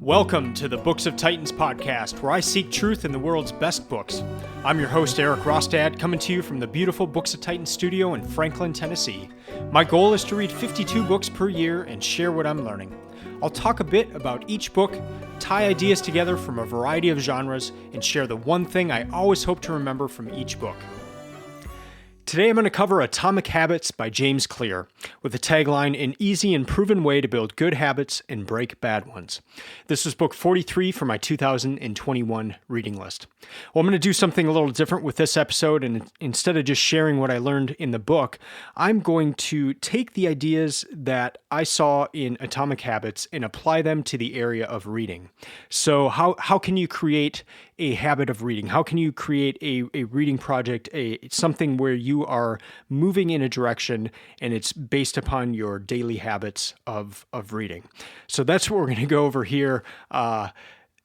Welcome to the Books of Titans podcast, where I seek truth in the world's best books. I'm your host, Erik Rostad, coming to you from the beautiful Books of Titans studio in Franklin, Tennessee. My goal is to read 52 books per year and share what I'm learning. I'll talk a bit about each book, tie ideas together from a variety of genres, and share the one thing I always hope to remember from each book. Today I'm going to cover Atomic Habits by James Clear, with the tagline, "An easy and proven way to build good habits and break bad ones." This was book 43 for my 2021 reading list. Well, I'm going to do something a little different with this episode, and instead of just sharing what I learned in the book, I'm going to take the ideas that I saw in Atomic Habits and apply them to the area of reading. So how can you create a habit of reading? How can you create a reading project, something where you are moving in a direction and it's based upon your daily habits of reading? So that's what we're going to go over here.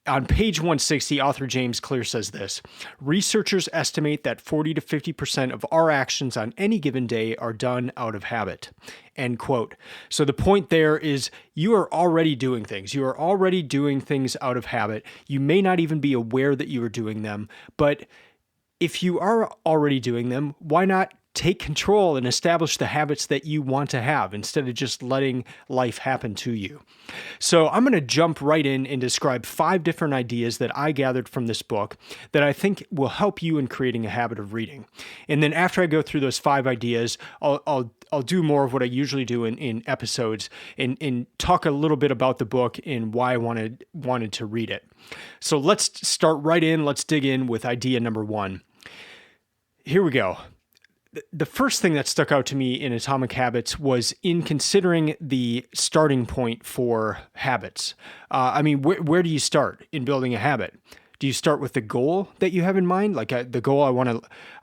On page 160, author James Clear says this: "Researchers estimate that 40 to 50% of our actions on any given day are done out of habit." End quote. So the point there is you are already doing things. You are already doing things out of habit. You may not even be aware that you are doing them, but if you are already doing them, why not take control and establish the habits that you want to have instead of just letting life happen to you? So I'm going to jump right in and describe 5 different ideas that I gathered from this book that I think will help you in creating a habit of reading. And then after I go through those 5 ideas, I'll do more of what I usually do in episodes and talk a little bit about the book and why I wanted to read it. So let's start right in. Let's dig in with idea number 1. Here we go. The first thing that stuck out to me in Atomic Habits was in considering the starting point for habits. Where do you start in building a habit? Do you start with the goal that you have in mind? Like the goal, I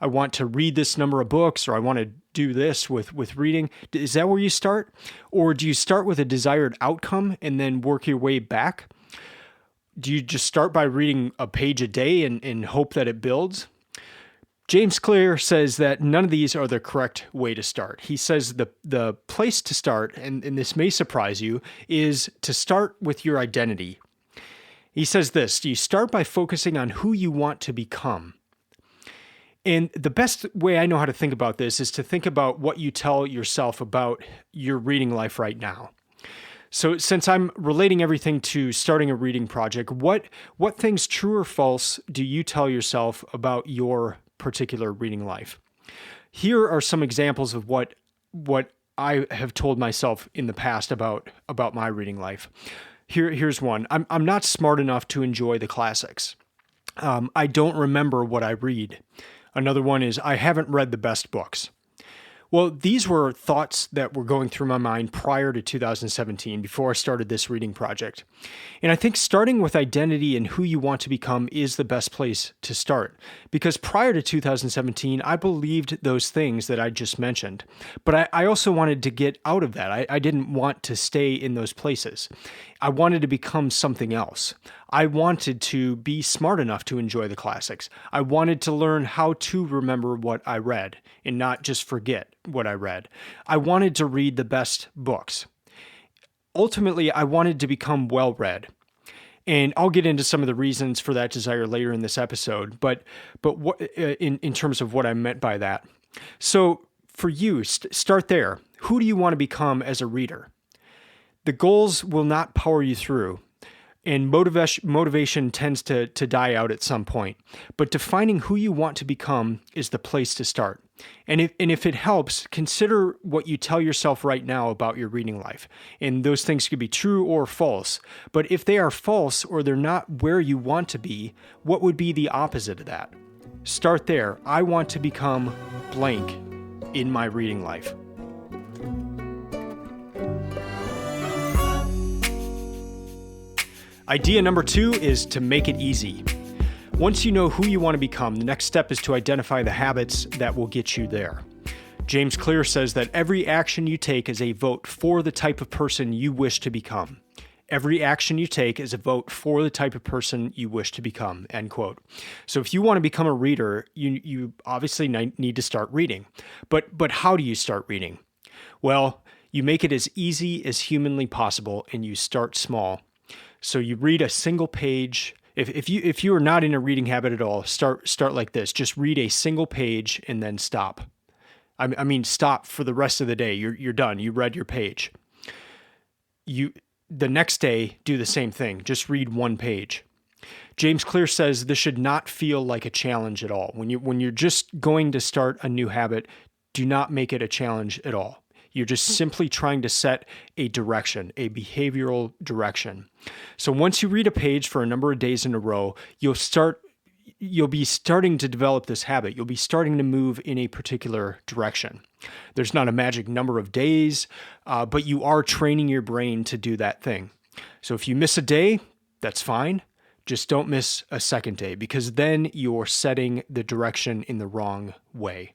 want to read this number of books, or I want to do this with reading. Is that where you start? Or do you start with a desired outcome and then work your way back? Do you just start by reading a page a day and hope that it builds? James Clear says that none of these are the correct way to start. He says the place to start, and this may surprise you, is to start with your identity. He says this: you start by focusing on who you want to become. And the best way I know how to think about this is to think about what you tell yourself about your reading life right now. So since I'm relating everything to starting a reading project, what things, true or false, do you tell yourself about your particular reading life? Here are some examples of what I have told myself in the past about my reading life. Here's one. I'm not smart enough to enjoy the classics. I don't remember what I read. Another one is, I haven't read the best books. Well, these were thoughts that were going through my mind prior to 2017, before I started this reading project. And I think starting with identity and who you want to become is the best place to start. Because prior to 2017, I believed those things that I just mentioned. But I also wanted to get out of that. I didn't want to stay in those places. I wanted to become something else. I wanted to be smart enough to enjoy the classics. I wanted to learn how to remember what I read and not just forget what I read. I wanted to read the best books. Ultimately, I wanted to become well-read. And I'll get into some of the reasons for that desire later in this episode, but what in terms of what I meant by that. So for you, start there. Who do you want to become as a reader? The goals will not power you through, and motivation tends to die out at some point. But defining who you want to become is the place to start. And if it helps, consider what you tell yourself right now about your reading life. And those things could be true or false. But if they are false or they're not where you want to be, what would be the opposite of that? Start there. I want to become blank in my reading life. Idea number 2 is to make it easy. Once you know who you want to become, the next step is to identify the habits that will get you there. James Clear says that every action you take is a vote for the type of person you wish to become. Every action you take is a vote for the type of person you wish to become, end quote. So if you want to become a reader, you obviously need to start reading. But how do you start reading? Well, you make it as easy as humanly possible and you start small. So you read a single page. If you are not in a reading habit at all, start like this. Just read a single page and then stop. I mean, stop for the rest of the day. You're done. You read your page. The next day, do the same thing. Just read one page. James Clear says this should not feel like a challenge at all. When you're just going to start a new habit, do not make it a challenge at all. You're just simply trying to set a direction, a behavioral direction. So once you read a page for a number of days in a row, you'll be starting to develop this habit. You'll be starting to move in a particular direction. There's not a magic number of days, but you are training your brain to do that thing. So if you miss a day, that's fine. Just don't miss a second day, because then you're setting the direction in the wrong way.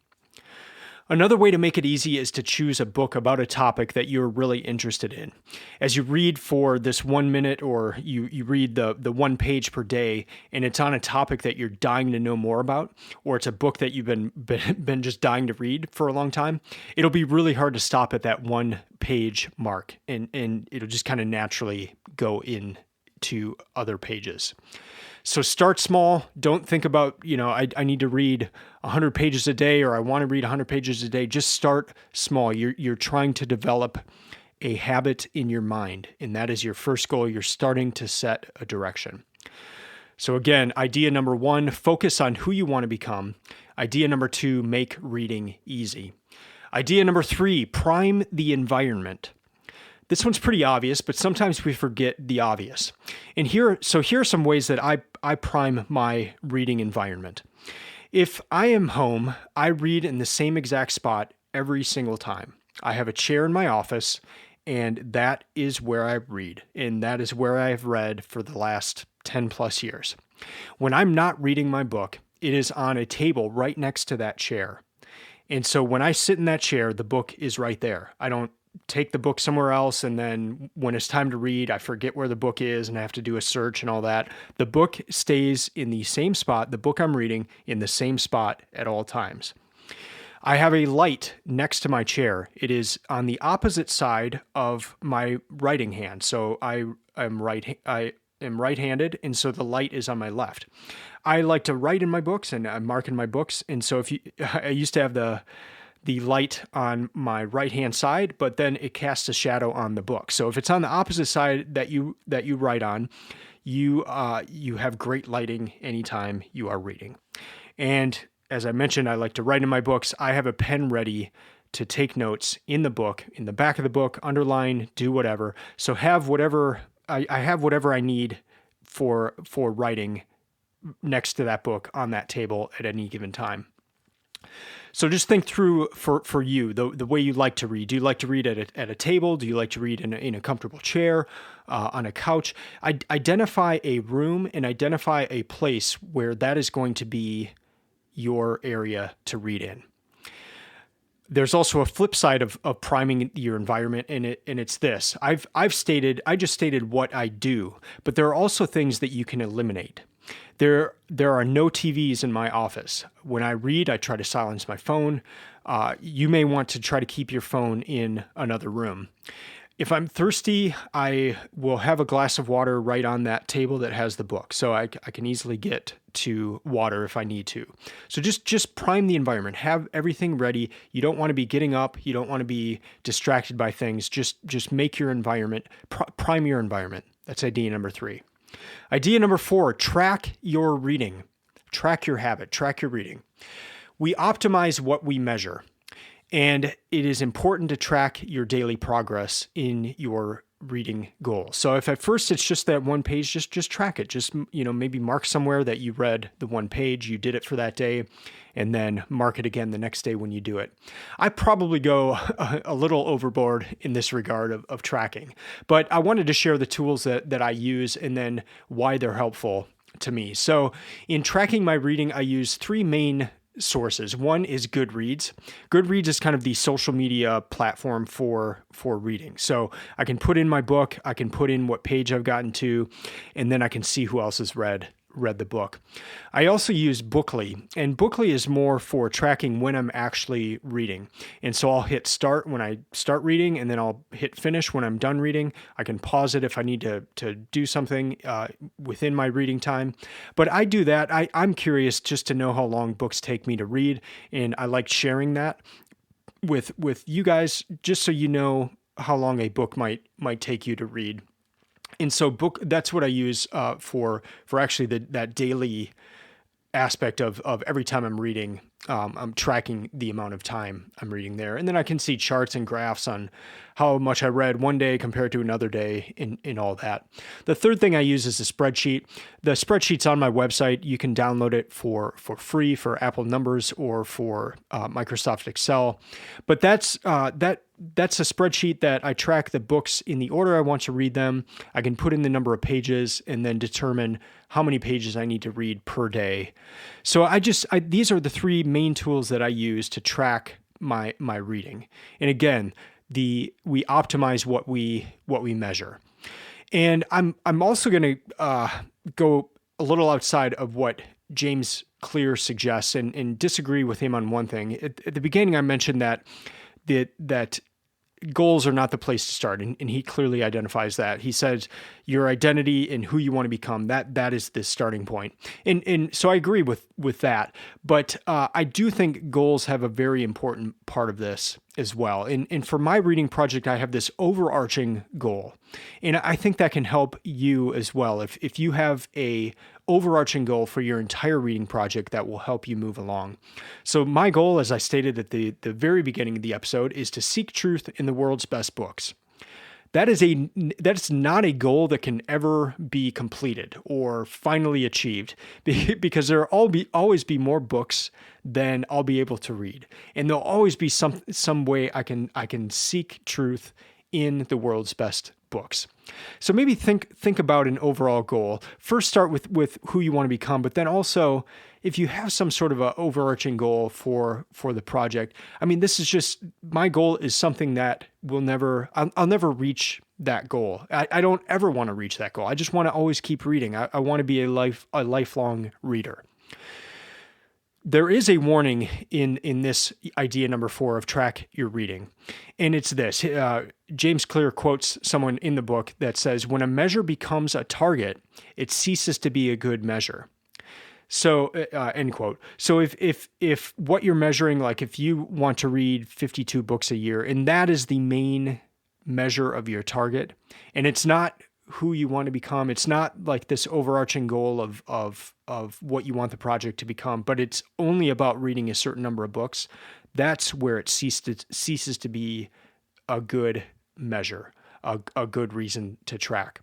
Another way to make it easy is to choose a book about a topic that you're really interested in. As you read for this 1 minute, or you read the one page per day, and it's on a topic that you're dying to know more about, or it's a book that you've been just dying to read for a long time, it'll be really hard to stop at that 1 page mark, and it'll just kind of naturally go into other pages. So start small. Don't think about, I need to read 100 pages a day, or I want to read 100 pages a day. Just start small. You're trying to develop a habit in your mind, and that is your first goal. You're starting to set a direction. So again, idea number 1, focus on who you want to become. Idea number 2, make reading easy. Idea number 3, prime the environment. This one's pretty obvious, but sometimes we forget the obvious. And here are some ways that I prime my reading environment. If I am home, I read in the same exact spot every single time. I have a chair in my office, and that is where I read, and that is where I have read for the last 10 plus years. When I'm not reading my book, it is on a table right next to that chair. And so when I sit in that chair, the book is right there. I don't take the book somewhere else, and then when it's time to read, I forget where the book is and I have to do a search and all that. The book stays in the same spot, the book I'm reading in the same spot at all times. I have a light next to my chair. It is on the opposite side of my writing hand. So I am right-handed, and so the light is on my left. I like to write in my books, and I mark in my books. And so I used to have the light on my right-hand side, but then it casts a shadow on the book. So if it's on the opposite side that you write on, you have great lighting anytime you are reading. And as I mentioned, I like to write in my books. I have a pen ready to take notes in the book, in the back of the book, underline, do whatever. So have whatever I have whatever I need for writing next to that book on that table at any given time. So just think through for you, the way you like to read. Do you like to read at a table? Do you like to read in a comfortable chair, on a couch? Identify a room and identify a place where that is going to be your area to read in. There's also a flip side of priming your environment, and it's this. I just stated what I do, but there are also things that you can eliminate. There are no TVs in my office. When I read, I try to silence my phone. You may want to try to keep your phone in another room. If I'm thirsty, I will have a glass of water right on that table that has the book, so I can easily get to water if I need to. So just prime the environment. Have everything ready. You don't want to be getting up. You don't want to be distracted by things. Just make your environment, prime your environment. That's idea number 3. Idea number 4, track your reading. Track your habit, track your reading. We optimize what we measure, and it is important to track your daily progress in your reading goal. So if at first it's just that one page, just track it. Just, maybe mark somewhere that you read the one page, you did it for that day, and then mark it again the next day when you do it. I probably go a little overboard in this regard of tracking, but I wanted to share the tools that I use and then why they're helpful to me. So in tracking my reading, I use 3 main sources. One is Goodreads. Goodreads is kind of the social media platform for reading. So I can put in my book, I can put in what page I've gotten to, and then I can see who else has read read the book. I also use Bookly, and Bookly is more for tracking when I'm actually reading. And so I'll hit start when I start reading, and then I'll hit finish when I'm done reading. I can pause it if I need to do something within my reading time. But I do that. I'm curious just to know how long books take me to read, and I like sharing that with you guys, just so you know how long a book might take you to read. And so that's what I use for actually that daily aspect of every time I'm reading. I'm tracking the amount of time I'm reading there. And then I can see charts and graphs on how much I read one day compared to another day in all that. The third thing I use is a spreadsheet. The spreadsheet's on my website. You can download it for free for Apple Numbers or for Microsoft Excel. But that's a spreadsheet that I track the books in the order I want to read them. I can put in the number of pages and then determine how many pages I need to read per day. So these are the three main tools that I use to track my reading. And again, we optimize what we measure. And I'm also going to go a little outside of what James Clear suggests and disagree with him on one thing. At the beginning, I mentioned that goals are not the place to start, and he clearly identifies that. He says your identity and who you want to become, that is the starting point. And so I agree with that, but I do think goals have a very important part of this as well. And for my reading project, I have this overarching goal, and I think that can help you as well. If you have a overarching goal for your entire reading project, that will help you move along. So my goal, as I stated at the very beginning of the episode, is to seek truth in the world's best books. That's not a goal that can ever be completed or finally achieved, because there will always be more books than I'll be able to read, and there'll always be some way I can seek truth in the world's best books. So maybe think about an overall goal. First, start with who you want to become, but then also, if you have some sort of an overarching goal for the project, I mean, this is just, my goal is something that I'll never reach that goal. I don't ever want to reach that goal. I just want to always keep reading. I want to be a lifelong reader. There is a warning in this idea number 4 of track your reading, and it's this. James Clear quotes someone in the book that says, "When a measure becomes a target, it ceases to be a good measure." So, end quote. So if what you're measuring, like if you want to read 52 books a year, and that is the main measure of your target, and it's not who you want to become, it's not like this overarching goal of what you want the project to become, but it's only about reading a certain number of books, that's where it ceases to be a good measure, a good reason to track.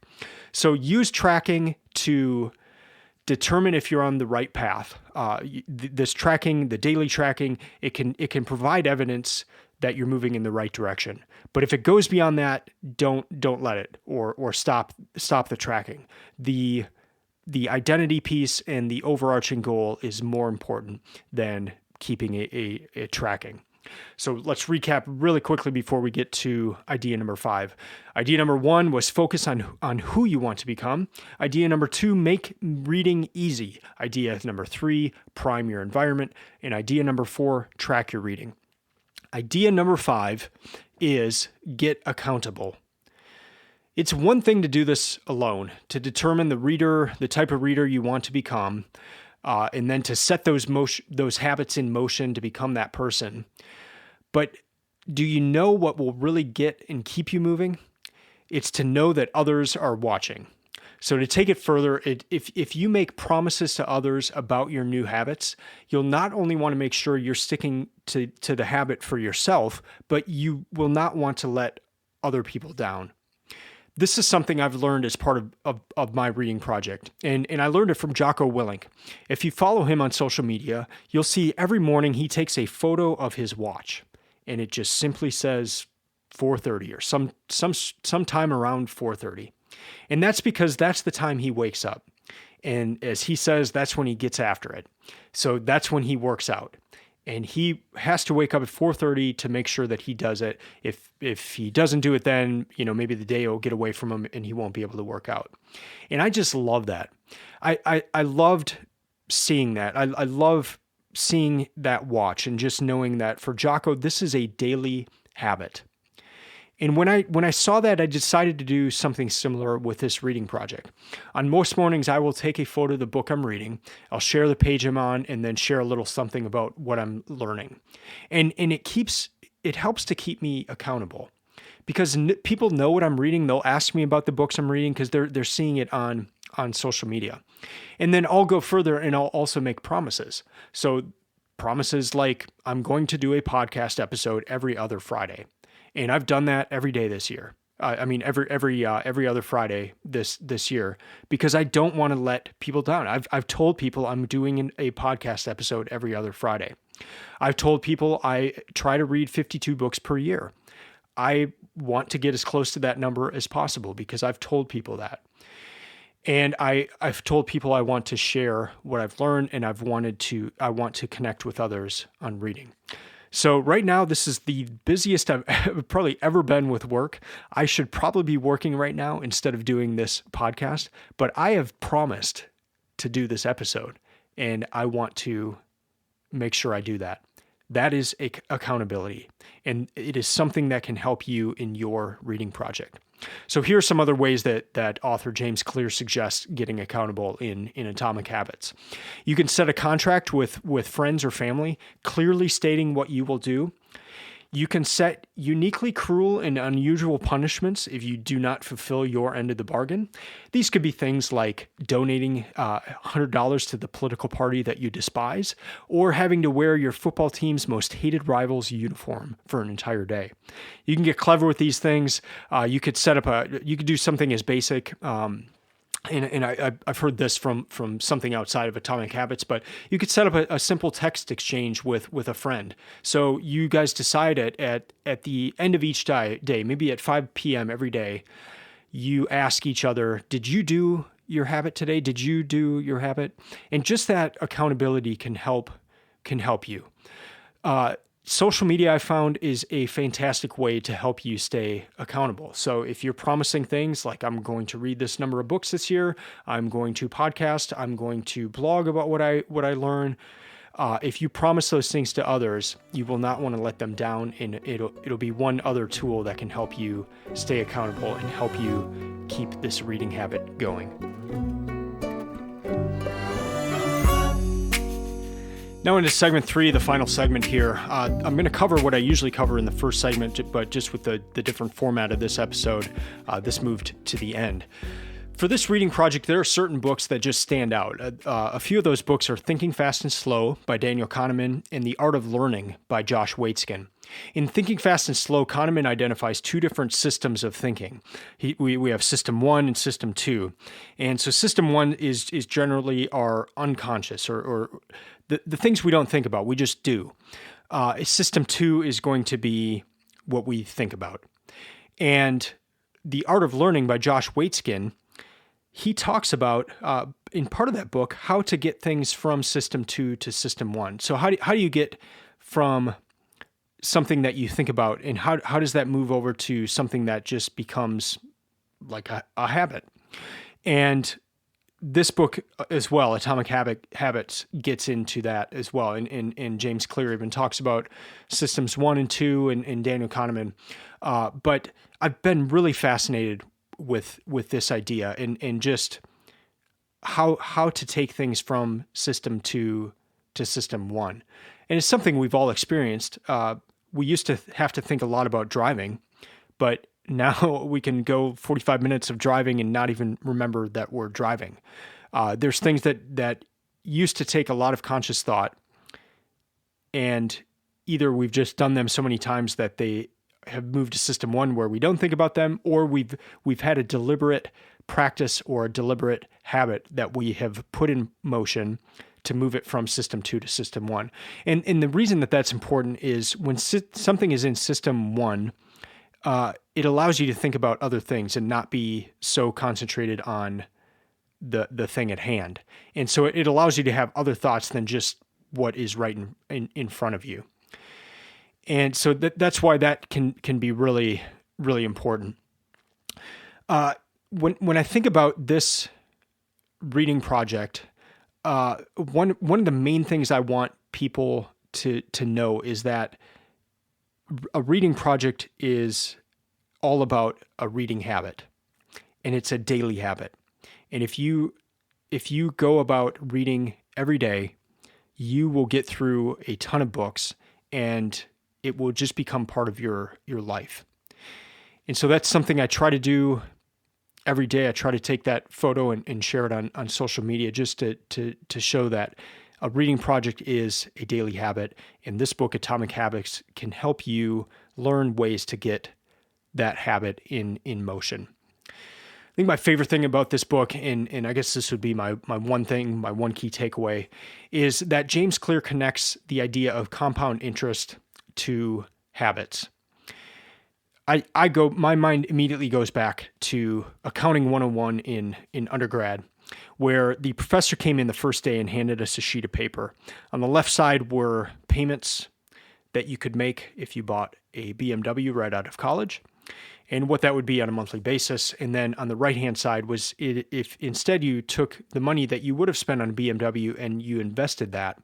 So use tracking to determine if you're on the right path. This tracking, the daily tracking, it can provide evidence that you're moving in the right direction. But if it goes beyond that, don't let it or stop the tracking. The identity piece and the overarching goal is more important than keeping a tracking. So let's recap really quickly before we get to idea number 5. Idea number 1 was focus on who you want to become. Idea number 2, make reading easy. Idea number 3, prime your environment. And idea number 4, track your reading. Idea number 5 is get accountable. It's one thing to do this alone, to determine the type of reader you want to become, and then to set those habits in motion to become that person. But do you know what will really get and keep you moving? It's to know that others are watching. So to take it further, if you make promises to others about your new habits, you'll not only want to make sure you're sticking to the habit for yourself, but you will not want to let other people down. This is something I've learned as part of my reading project, and I learned it from Jocko Willink. If you follow him on social media, you'll see every morning he takes a photo of his watch, and it just simply says 4:30 or some time around 4:30. And that's because that's the time he wakes up. And as he says, that's when he gets after it. So that's when he works out. and he has to wake up at 4:30 to make sure that he does it. If he doesn't do it, then maybe the day will get away from him and he won't be able to work out. And I just love that. I loved seeing that. I love seeing that watch and just knowing that for Jocko, this is a daily habit. And when I saw that, I decided to do something similar with this reading project. On most mornings, I will take a photo of the book I'm reading. I'll share the page I'm on and then share a little something about what I'm learning. And it helps to keep me accountable because people know what I'm reading. They'll ask me about the books I'm reading because they're seeing it on social media. And then I'll go further and I'll also make promises. So promises like I'm going to do a podcast episode every other Friday. And I've done that every day this year. Every other Friday this year, because I don't want to let people down. I've told people I'm doing a podcast episode every other Friday. I've told people I try to read 52 books per year. I want to get as close to that number as possible because I've told people that. And I've told people I want to share what I've learned, and I want to connect with others on reading. So right now, this is the busiest I've probably ever been with work. I should probably be working right now instead of doing this podcast, but I have promised to do this episode, and I want to make sure I do that. That is accountability, and it is something that can help you in your reading project. So here are some other ways that author James Clear suggests getting accountable in Atomic Habits. You can set a contract with friends or family, clearly stating what you will do. You can set uniquely cruel and unusual punishments if you do not fulfill your end of the bargain. These could be things like donating $100 to the political party that you despise, or having to wear your football team's most hated rival's uniform for an entire day. You can get clever with these things. You could do something as basic. And I've heard this from something outside of Atomic Habits, but you could set up a simple text exchange with a friend. So you guys decide at the end of each day, maybe at 5 p.m. every day, you ask each other, did you do your habit today? Did you do your habit? And just that accountability can help you. Social media, I found, is a fantastic way to help you stay accountable. So if you're promising things like I'm going to read this number of books this year, I'm going to podcast, I'm going to blog about what I learn, if you promise those things to others, you will not want to let them down, and it'll be one other tool that can help you stay accountable and help you keep this reading habit going. Now into segment 3, the final segment here. I'm going to cover what I usually cover in the first segment, but just with the different format of this episode, this moved to the end. For this reading project, there are certain books that just stand out. A few of those books are Thinking Fast and Slow by Daniel Kahneman and The Art of Learning by Josh Waitzkin. In Thinking Fast and Slow, Kahneman identifies two different systems of thinking. We have System 1 and System 2. And so System 1 is generally our unconscious or the things we don't think about, we just do. System 2 is going to be what we think about. And The Art of Learning by Josh Waitzkin, he talks about, in part of that book, how to get things from System 2 to System 1. So how do you get from something that you think about, and how does that move over to something that just becomes like a habit? And this book as well, Atomic Habits, gets into that as well. And James Clear even talks about Systems 1 and 2 and Daniel Kahneman. But I've been really fascinated with this idea and just how to take things from System 2 to System 1. And it's something we've all experienced. We used to have to think a lot about driving, but now we can go 45 minutes of driving and not even remember that we're driving. There's things that used to take a lot of conscious thought, and either we've just done them so many times that they have moved to System 1 where we don't think about them, or we've had a deliberate practice or a deliberate habit that we have put in motion to move it from System 2 to System 1. And the reason that that's important is when something is in System 1, it allows you to think about other things and not be so concentrated on the thing at hand. And so it allows you to have other thoughts than just what is right in front of you. And so that's why that can be really, really important. When I think about this reading project, one of the main things I want people to know is that a reading project is all about a reading habit, and it's a daily habit. And if you go about reading every day, you will get through a ton of books, and it will just become part of your life. And so that's something I try to do every day. I try to take that photo and share it on social media just to show that a reading project is a daily habit. And this book, Atomic Habits, can help you learn ways to get that habit in motion. I think my favorite thing about this book, and I guess this would be my one key takeaway, is that James Clear connects the idea of compound interest to habits. My mind immediately goes back to Accounting 101 in undergrad, where the professor came in the first day and handed us a sheet of paper. On the left side were payments that you could make if you bought a BMW right out of college, and what that would be on a monthly basis. And then on the right-hand side was if instead you took the money that you would have spent on a BMW and you invested that,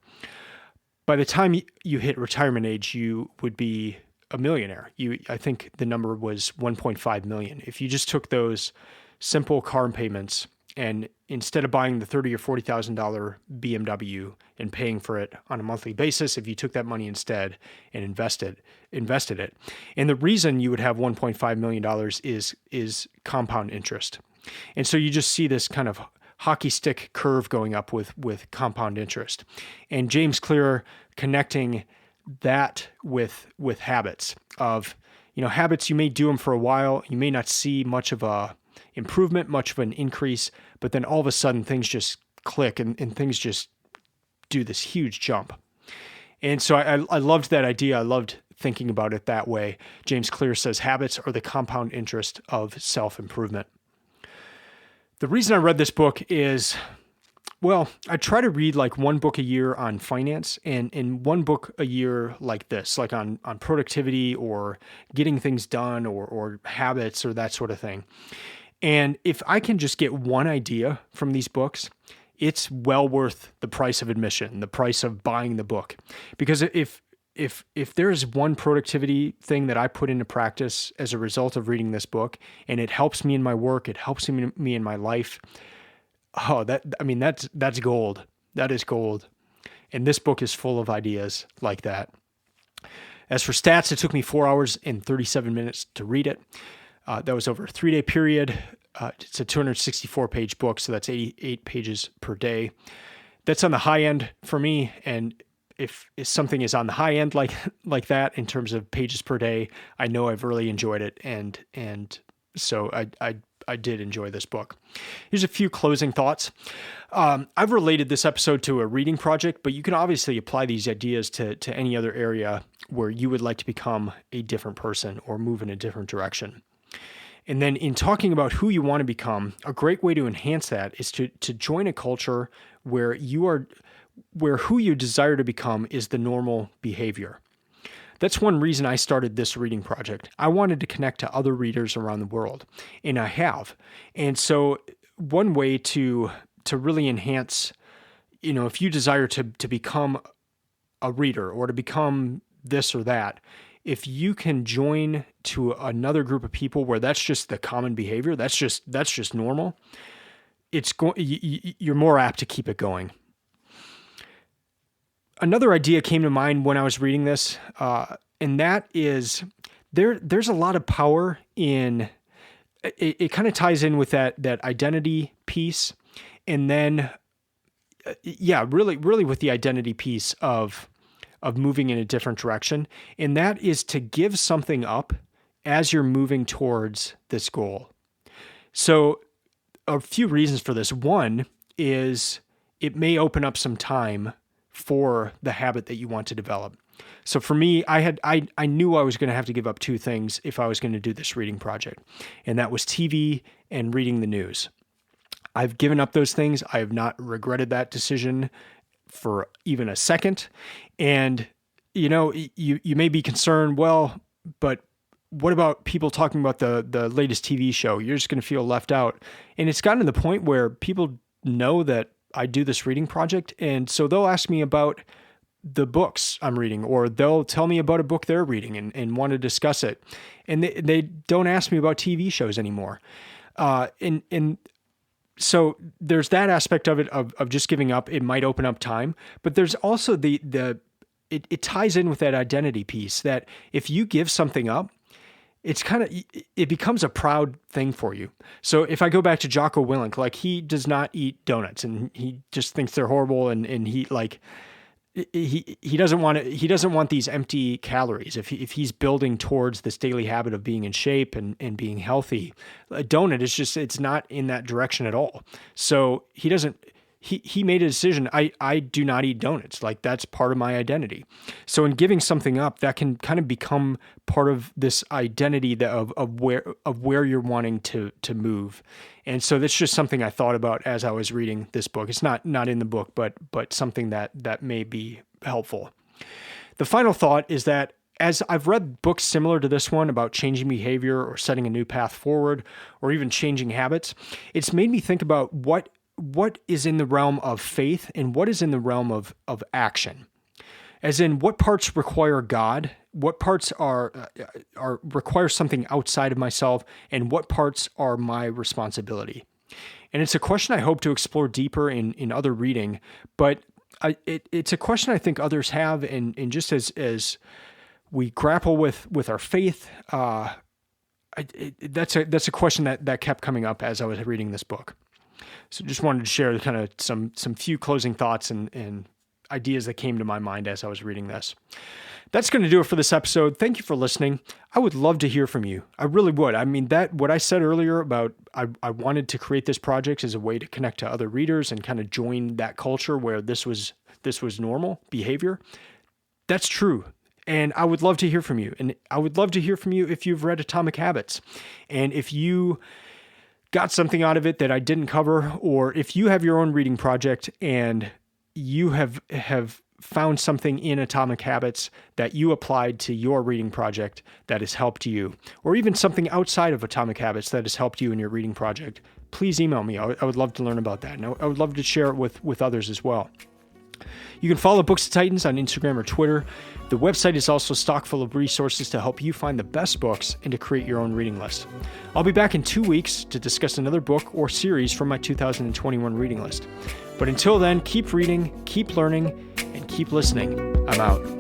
by the time you hit retirement age, you would be a millionaire. I think the number was 1.5 million. If you just took those simple car payments and instead of buying the $30,000 or $40,000 BMW and paying for it on a monthly basis, if you took that money instead and invested it. And the reason you would have $1.5 million is compound interest. And so you just see this kind of hockey stick curve going up with compound interest. And James Clear connecting that with habits of, habits, you may do them for a while. You may not see much of a improvement, much of an increase, but then all of a sudden things just click and things just do this huge jump. And so I loved that idea. I loved thinking about it that way. James Clear says habits are the compound interest of self-improvement. The reason I read this book is, I try to read like one book a year on finance and one book a year like this, like on productivity or getting things done or habits or that sort of thing. And if I can just get one idea from these books, it's well worth the price of admission, the price of buying the book. Because if there is one productivity thing that I put into practice as a result of reading this book, and it helps me in my work, it helps me in my life, that's gold. That is gold. And this book is full of ideas like that. As for stats, it took me 4 hours and 37 minutes to read it. That was over a 3-day period. It's a 264-page book, so that's 88 pages per day. That's on the high end for me, and if something is on the high end like that in terms of pages per day, I know I've really enjoyed it, and so I did enjoy this book. Here's a few closing thoughts. I've related this episode to a reading project, but you can obviously apply these ideas to any other area where you would like to become a different person or move in a different direction. And then in talking about who you want to become, a great way to enhance that is to join a culture where who you desire to become is the normal behavior. That's one reason I started this reading project. I wanted to connect to other readers around the world, and I have. And so one way to really enhance, if you desire to become a reader or to become this or that, if you can join to another group of people where that's just the common behavior, that's just normal, you're more apt to keep it going. Another idea came to mind when I was reading this, and that is there's a lot of power in it. Kind of ties in with that identity piece, and then really with the identity piece of moving in a different direction, and that is to give something up as you're moving towards this goal. So a few reasons for this. One is it may open up some time for the habit that you want to develop. So for me, I knew I was going to have to give up two things if I was going to do this reading project, and that was TV and reading the news. I've given up those things. I have not regretted that decision for even a second. And, you may be concerned, well, but what about people talking about the latest TV show? You're just going to feel left out. And it's gotten to the point where people know that I do this reading project. And so they'll ask me about the books I'm reading, or they'll tell me about a book they're reading and want to discuss it. And they don't ask me about TV shows anymore. And so there's that aspect of it, of just giving up. It might open up time, but there's also it ties in with that identity piece, that if you give something up, it becomes a proud thing for you. So if I go back to Jocko Willink, like, he does not eat donuts and he just thinks they're horrible. And he doesn't want these empty calories. If he's building towards this daily habit of being in shape and being healthy, a donut is just, it's not in that direction at all. So he made a decision. I do not eat donuts. Like, that's part of my identity. So in giving something up, that can kind of become part of this identity of where you're wanting to move. And so that's just something I thought about as I was reading this book. It's not in the book, but something that may be helpful. The final thought is that, as I've read books similar to this one about changing behavior or setting a new path forward, or even changing habits, it's made me think about what is in the realm of faith and what is in the realm of action. As in, what parts require God, what parts require something outside of myself, and what parts are my responsibility. And it's a question I hope to explore deeper in other reading, but it's a question I think others have, and just as we grapple with our faith, that's a question that kept coming up as I was reading this book. So just wanted to share kind of some few closing thoughts and ideas that came to my mind as I was reading this. That's going to do it for this episode. Thank you for listening. I would love to hear from you. I really would. I mean, what I said earlier about I wanted to create this project as a way to connect to other readers and kind of join that culture where this was normal behavior. That's true. And I would love to hear from you. And I would love to hear from you if you've read Atomic Habits. And if you got something out of it that I didn't cover, or if you have your own reading project and you have found something in Atomic Habits that you applied to your reading project that has helped you, or even something outside of Atomic Habits that has helped you in your reading project, please email me. I would love to learn about that. And I would love to share it with others as well. You can follow Books of Titans on Instagram or Twitter. The website is also stock full of resources to help you find the best books and to create your own reading list. I'll be back in 2 weeks to discuss another book or series from my 2021 reading list. But until then, keep reading, keep learning, and keep listening. I'm out.